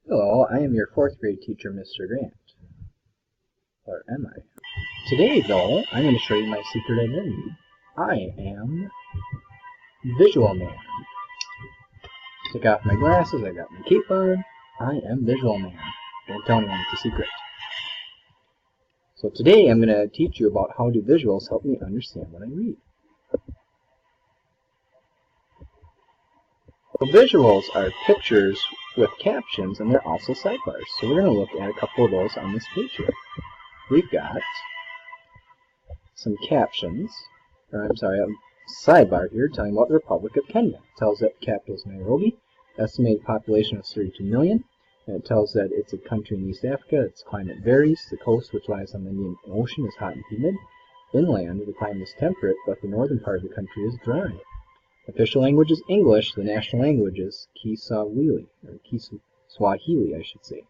Hello, I am your 4th grade teacher, Mr. Grant. Or am I? Today, though, I'm going to show you my secret identity. I am Visual Man. Take off my glasses, I got my cape on. I am Visual Man. Don't tell anyone it's a secret. So today I'm going to teach you about how do visuals help me understand what I read. So visuals are pictures with captions, and they're also sidebars. So we're going to look at a couple of those on this page here. We've got some captions, or I'm sorry, a sidebar here telling about the Republic of Kenya. It tells that the capital is Nairobi, estimated population of 32 million, and it tells that it's a country in East Africa. Its climate varies. The coast, which lies on the Indian Ocean, is hot and humid. Inland, the climate is temperate, but the northern part of the country is dry. Official language is English. The national language is Kiswahili, or Kiswahili, I should say.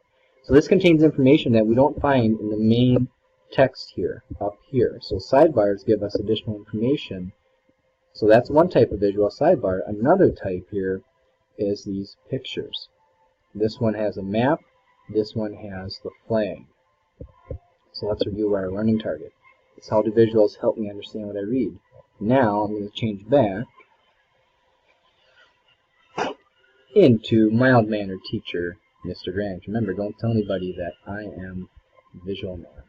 So this contains information that we don't find in the main text here, up here. So sidebars give us additional information. So that's one type of visual sidebar. Another type here is these pictures. This one has a map. This one has the flag. So let's review our learning target. It's how do visuals help me understand what I read. Now I'm going to change back into mild-mannered teacher, Mr. Grant. Remember, don't tell anybody that I am Visual Man.